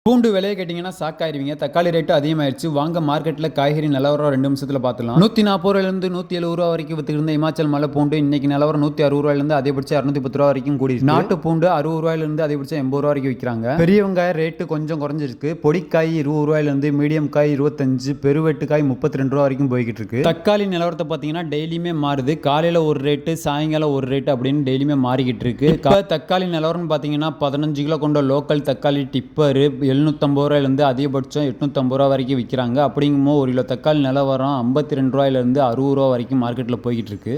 பூண்டு விலையை கேட்டிங்கன்னா சாக்காயிருவீங்க. தக்காளி ரேட்டு அதிகமாயிருச்சு. வாங்க மார்க்கெட்டில் காய்கறி நிலவரம் 2 நிமிஷத்தில் பார்த்துலாம். 140 ரூபாயிலிருந்து 170 ரூபா வரைக்கும் வித்துக்கிருந்த இமாச்சல் மலை பூண்டு இன்னைக்கு நிலவரம் 160 ரூபாயிலிருந்து அதிகபட்சம் 210 ரூபா வரைக்கும் கூடி. நாட்டு பூண்டு 60 ரூபாயிலிருந்து அதிகபட்சம் 80 ரூபா வரைக்கும் விற்கிறாங்க. பெரிய வெங்காயம் ரேட்டு கொஞ்சம் குறைஞ்சிருக்கு. பொடிக்காய் 20 ரூபாயிலிருந்து மீடியம் காய் 25, பெருவெட்டுக்காய் 32 ரூபா வரைக்கும் போய்கிட்டு இருக்கு. தக்காளி நிலவரத்தை பார்த்தீங்கன்னா டெய்லியுமே மாறுது. காலையில் ஒரு ரேட்டு, சாயங்காலம் ஒரு ரேட்டு அப்படின்னு டெய்லியுமே மாறிக்கிட்டு இருக்கு. தக்காளி நிலவரம்னு பார்த்தீங்கன்னா 15 கிலோ கொண்ட லோக்கல் தக்காளி டிப்பர் 750 ரூபாயிலிருந்து அதிகபட்சம் 850 ரூபா வரைக்கும் விற்கிறாங்க. அப்படிங்கும்போது ஒரு கிலோ தக்காளி நிலவரம் 52 ரூபாயிலிருந்து 60 ரூபா வரைக்கும் மார்க்கெட்டில் போய்கிட்டு இருக்கு.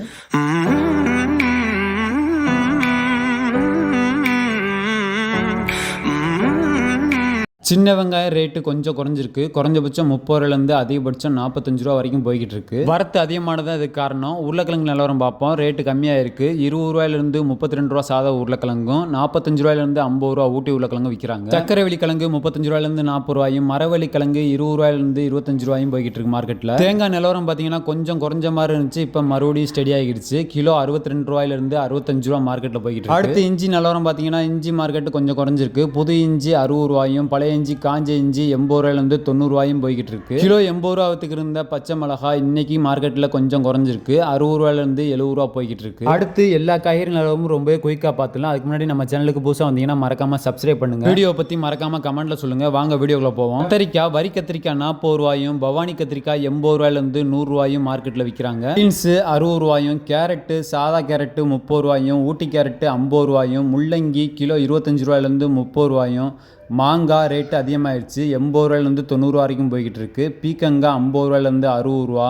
சின்ன வெங்காயம் ரேட்டு கொஞ்சம் குறைஞ்சிருக்கு. குறைஞ்சபட்சம் 30 ரூபாயிலிருந்து அதிகபட்சம் 45 ரூபா வரைக்கும் போய்கிட்டு இருக்கு. வரத்து அதிகமானதான் இதுக்கு காரணம். உருளைக்கிழங்கு நிலவரம் பார்ப்போம். ரேட்டு கம்மியாக இருக்கு. 20 ரூபாயிலிருந்து 32 ரூபா சாதா உருளைக்கிழங்கும், 45 ரூபாயிலிருந்து 50 ரூபா ஊட்டி உருளைக்கிழங்கு விற்கிறாங்க. சக்கரை கிழங்கு 35 ரூபாயிலிருந்து 40 ரூபாயும், மரவள்ளி கிழங்கு 20 ரூபாயிலிருந்து 25 ரூபாயும் போய்கிட்டு இருக்கு மார்க்கெட்டில். தேங்காய் நிலவரம் பார்த்தீங்கன்னா கொஞ்சம் குறைஞ்ச மாதிரி இருந்துச்சு. இப்போ மறுபடியும் ஸ்டெடி ஆகிடுச்சு. கிலோ 62 ரூபாயிலிருந்து 65 ரூபா மார்க்கெட்டில் போய்கிட்டு இருக்கு. அடுத்து இஞ்சி நிலவரம் பார்த்தீங்கன்னா இஞ்சி மார்க்கெட்டு கொஞ்சம் குறைஞ்சிருக்கு. புது இஞ்சி 60 ரூபாயும், பழைய இஞ்சி காஞ்ச இஞ்சி 80 ரூபாயிலிருந்து 90 ரூபாயும் போய்கிட்டு இருக்கு. கிலோ 80 ரூபாய்க்கு இருந்த பச்சை மிளகாய் இன்னைக்கு மார்க்கெட்டில் கொஞ்சம் குறைஞ்சிருக்கு. 60 ரூபாயிலிருந்து 70 ரூபா போய்கிட்டு இருக்கு. அடுத்து எல்லா காய்கறி நிலவரமும் ரொம்பவே குயிக்காக பார்த்துலாம். அதுக்கு முன்னாடி நம்ம சேனலுக்கு புதுசாக வந்தீங்கன்னா மறக்காம சப்ஸ்கிரைப் பண்ணுங்க. வீடியோ பற்றி மறக்காம கமெண்ட்ல சொல்லுங்க. வாங்க வீடியோக்குள்ள போவோம். கத்திரிக்காய், வரி கத்திரிக்காய் 40 ரூபாயும், பவானி கத்திரிக்காய் 80 ரூபாயிலிருந்து 100 ரூபாயும் மார்க்கெட்டில் விற்கிறாங்க. பீன்ஸ் 60 ரூபாயும், கேரட்டு சாதா கேரட்டு 30 ரூபாயும், ஊட்டி கேரட்டு 50 ரூபாயும், முள்ளங்கி கிலோ 25 ரூபாயிலிருந்து 30 ரூபாயும், மாங்காய் ரேட்டு அதிகமாகிடுச்சு. 80 ரூபாயிலிருந்து 90 ரூபா வரைக்கும் போய்கிட்டு இருக்கு. பீக்கங்காய் 50 ரூபாயிலிருந்து 60 ரூபா,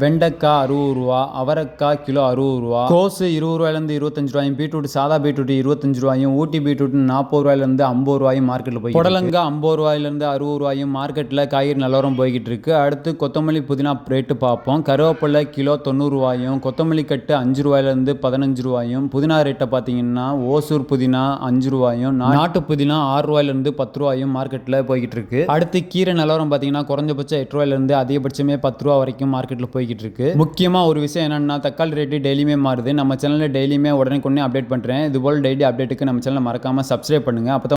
வெண்டைக்காய் 60 ரூபா, அவரைக்காய் கிலோ 60 ரூபா, கோஸு 20 ரூபாயிலிருந்து 25 ரூபாயும், பீட்ரூட் சாதா பீட்ரூட் 25 ரூபாயும், ஊட்டி பீட்ரூட் 40 ரூபாயிலிருந்து 50 ரூபாயும் மார்க்கெட்டில் போய். புடலங்காய் 50 ரூபாயிலிருந்து 60 ரூபாயும் மார்க்கெட்டில் காய்கறி நிலவரம் போய்கிட்டு இருக்கு. அடுத்து கொத்தமல்லி புதினா ரேட்டு பார்ப்போம். கருவேப்பிலை கிலோ 90 ரூபாயும், கொத்தமல்லி கட்டு 5 ரூபாயிலிருந்து 15 ரூபாயும், புதினா ரேட்டை பார்த்தீங்கன்னா ஓசூர் புதினா 5 ரூபாயும், நாட்டு புதினா 6 ரூபாயிலிருந்து 10 ரூபாயும் மார்க்கெட்டில் போய்கிட்டு இருக்கு. அடுத்து கீரை நிலவரம் பார்த்தீங்கன்னா குறைஞ்சபட்சம் 8 ரூபாயிலிருந்து அதிகபட்சமே 10 ரூபா வரைக்கும் மார்க்கெட்டில் போய்கிட்டு இருக்கு. முக்கியமா ஒரு விஷயம் என்னன்னா தக்காளி ரேட்டு டெய்லியுமே மாறுது. நம்ம சேனல்ல டெய்லியுமே உடனே அப்டேட் பண்றேன். இதுபோல் டெய்லி அப்டேட்டுக்கு நம்ம சேனலை மறக்காம சப்ஸ்கிரைப் பண்ணுங்க. அப்போ